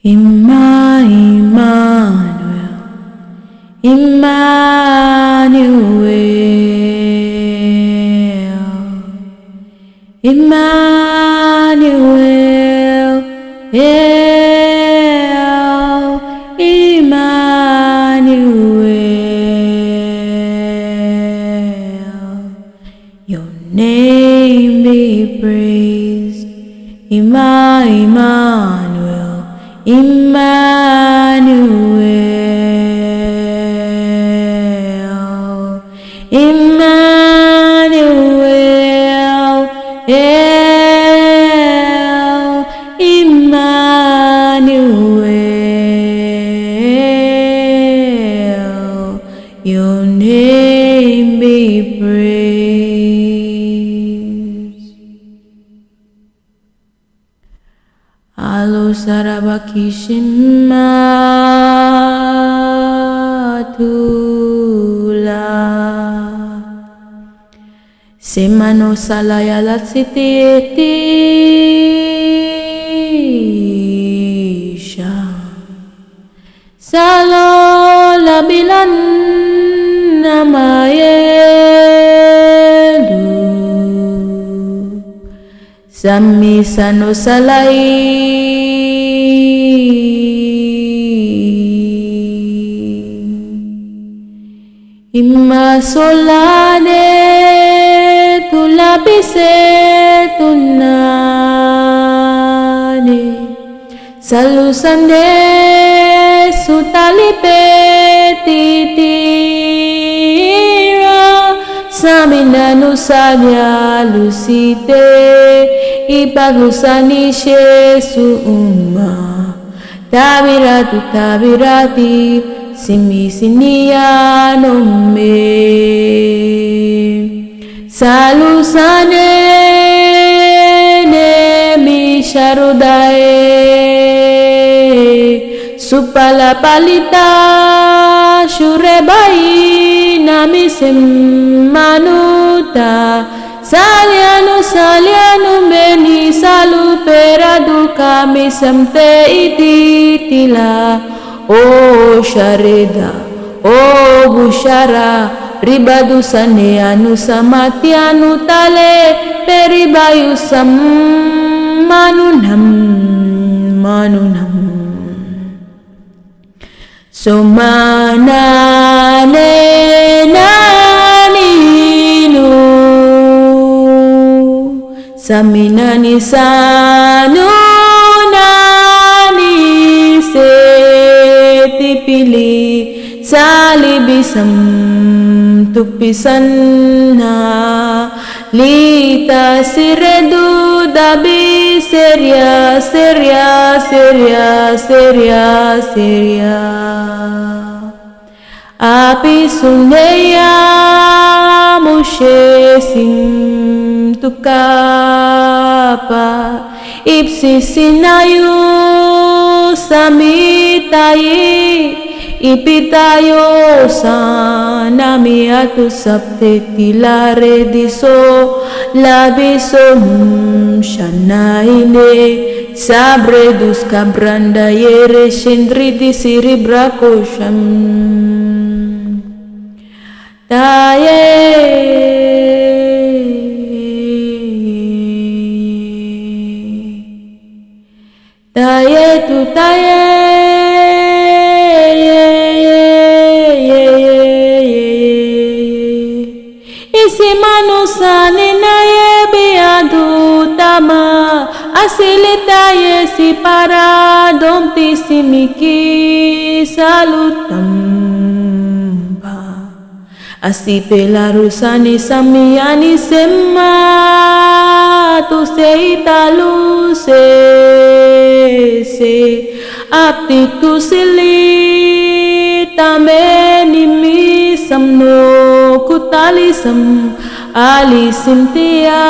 Emmanuel, Emmanuel, Emmanuel, Emmanuel. Your name be praised, Emmanuel, Emmanuel, Emmanuel, Emmanuel. Your name be praised. Alo sarabakishimatula semano salayalat sititisha salo labilan namayelu sami sano salay imma solane tulabise tunane salusande sutalipe titira saminanu sabya lusite ipaglusani Yesu umma tabiratu tabirati simi siniyanome salusane nemi sharudae supala palita shurebai nami manuta salianu meni salu peradu kami samte ititila o shareda o bushara ribadu saneanu samatianu tale peribayu manunam somanane naninu saminani sanu nani setipili salibisam tupisanna lita siredu dabi seria api sundeya mushe sim tukapa ipsi sinayu samitayi ipitayo sanami atu sapte tilare diso labiso shanaine sabre dus cabranda yere shindri di siri brakosham taye tu taye isi manusane naye biadu tama asilita yesi para domti simiki salutamba asipe larusani samiani sema tu seitalu se apti tu sili tameni mi samno kutalisam alisim tia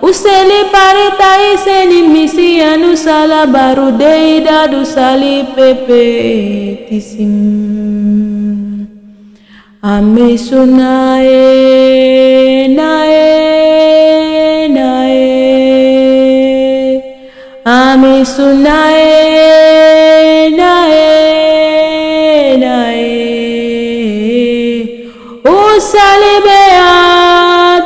useli paritai seni misi anusala baru deida dusali pepe tisim ame sunae nae Amisunae nae nae usalibea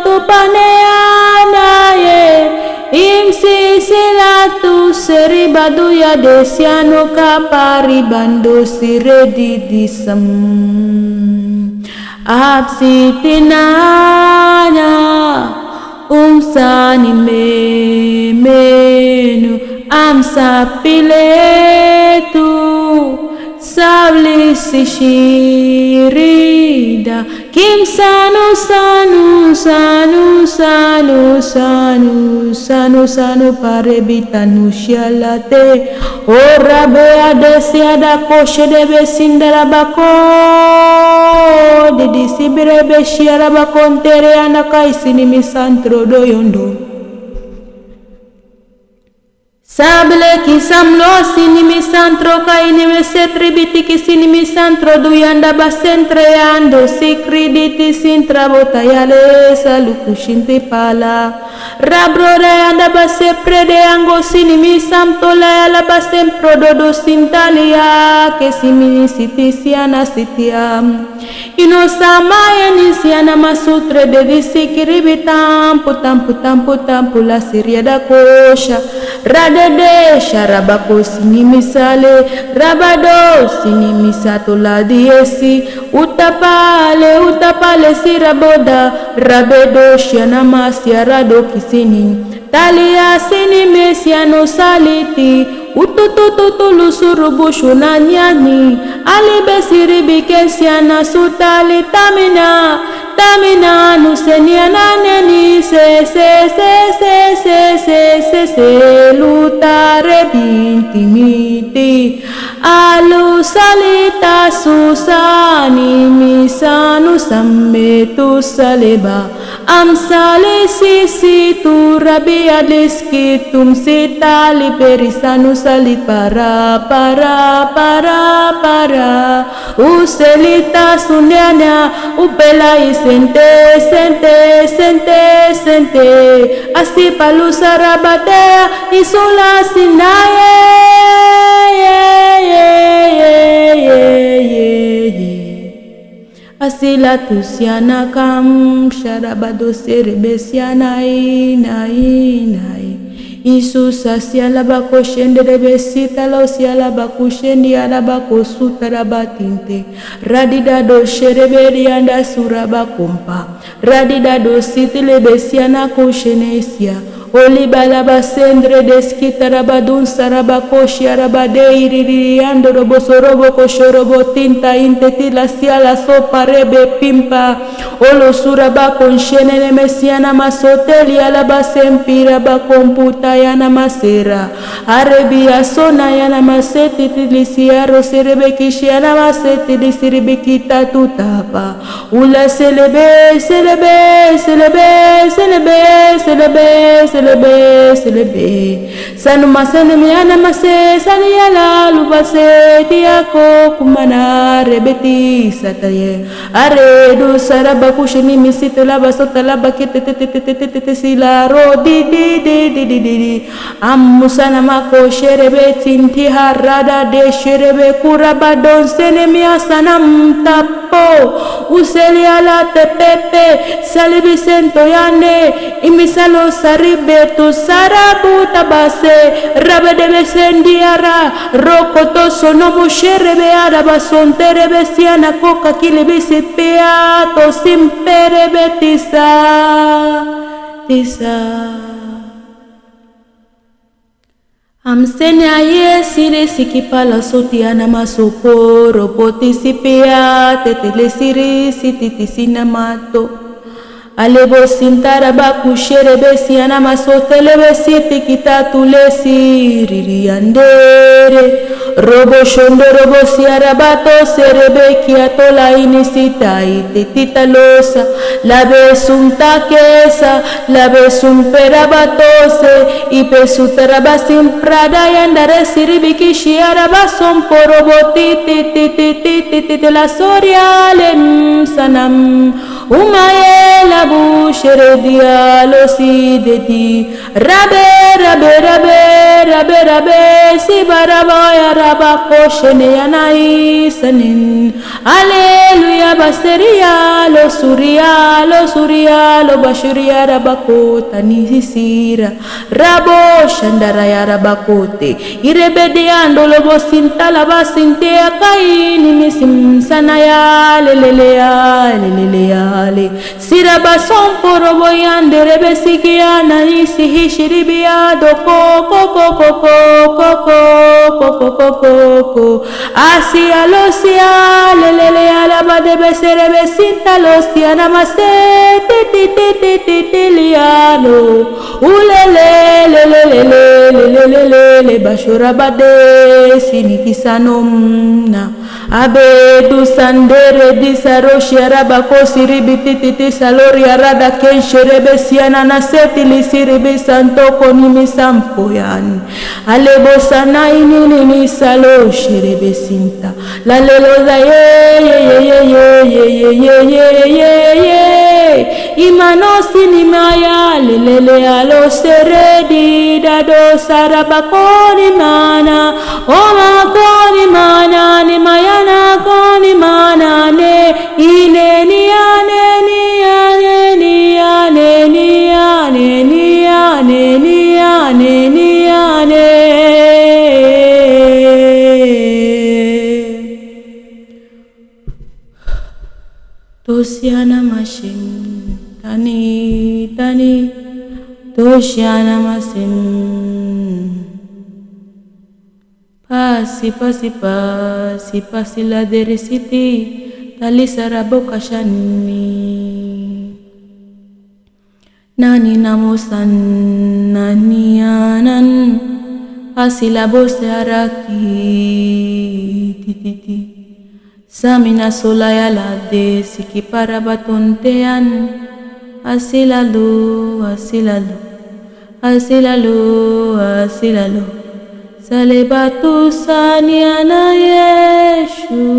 tupanea nae imsisilatu seribadu ya desiano kapari bando siredi disem absitinanya umsani menu amsa piletu sabli sishirida kim sanu sanu sanu sanu sanu sanu sanu parebitanu shalate ora beade siada koshe debe sindara bako didi sibirebe shiara bakontere anakai sini misantro doyondo Sabile kisamlo sini misantro kaini mesetri bitiki sini misantro duyanda basentre ando sikriditi sintra botayale saluku shinti pala rabro anda base prede ango sini misamto la ala basem prododo sintalia ke simi sitisiana sitiam ino samaya nisiana masutre de disikiribitam putam putam putam pula siria da kosha rade de sharabako sini misale rabado sini misato la diesi utapale siraboda rabedo shiana masiarado kisini talia sini mesiano saliti utututulu surubu nyani alibesiri bikesiana sutali tamina nuseniana neni se lutare bintimiti alu salita susani misanu sammetu saleba amsale sisi tu rabia diskitum sitali perisanu salit para uselita sunyana upelai sente asi palu sarabatea isula sinaye asila tusiana kam sharabado serebesiana nai Isus asiala bako shende rebesita la osiala bako shendi ala bako sutara batinte radida do shereberi anda suraba kompa radida do sitile besiana kushenesia olibala basendre deskitara badun saraba koshi arabade iriri ando robo sorobo koshorobo tinta inteti la siala sopa rebe pimpa olo suraba konshene mesiana masoteli ala basempira ba komputa yana masera arebia sona yana maseti tilisiaro serebe kishiana maseti disiribikita tutapa ula selebe sanu masene miana mase saniala lubase tiako kumana rebeti sataye aredu saraba kushini misite laba sota laba kete sila rodi amusana mako sherebe tinti harada de sherebe kurabadon sene miasana mtapo useli ala tepepe salibi sento yane imisalo saribetu sarabu tabase rabede mesendiara rokoto sonobu sherebe araba sonterebe siana koka kilibisi peato simperebe tisa amsene aye sire sikipala sotiana masokoro potisipia tetele siri sititisina mato alebo sintara baku sherebe siana masotelebe siti kitatule siririandere robo shondo robo siarabato serebe kiatola inisita ititalosa labe suntakesa labe sumperabatose ipesutarabasim prada yandare siribiki shiarabasom poroboti la soriale sanam umaye labu sheredia lo sideti rabe rabesi barabaya rabakoshene yanaisanin. Aleluya baseria lo suria lo bashuria rabakota nisira rabo shandara ya rabakote irebedeando lo bosinta la basinte akaini misim sana ya lelele ya le sirabason poroboyande rebesikiana isi hishiribia do ko asia losia lelele ala badebe serebe sinta losia namasete titiliano ulele bashura bade sinikisanomna abedu sandere disaroshia rabakosi ribititi saloria rada kensherebe siana naseti lisiribi santoko nimisampoyan alebo sana inini salo sherebe sinta laleloza ye imanosi nimaya lelele alo seredi dado sarabakoni mana omakoni mana ni mayana koni mana ne ineni ane Tosiana mashin tani Tosiana masim pasi la derisiti tali saraboka shani nani namosan nani anan asila bose araki tititi samina solaya lade siki para batontean asilalo salebatu saniana Yeshua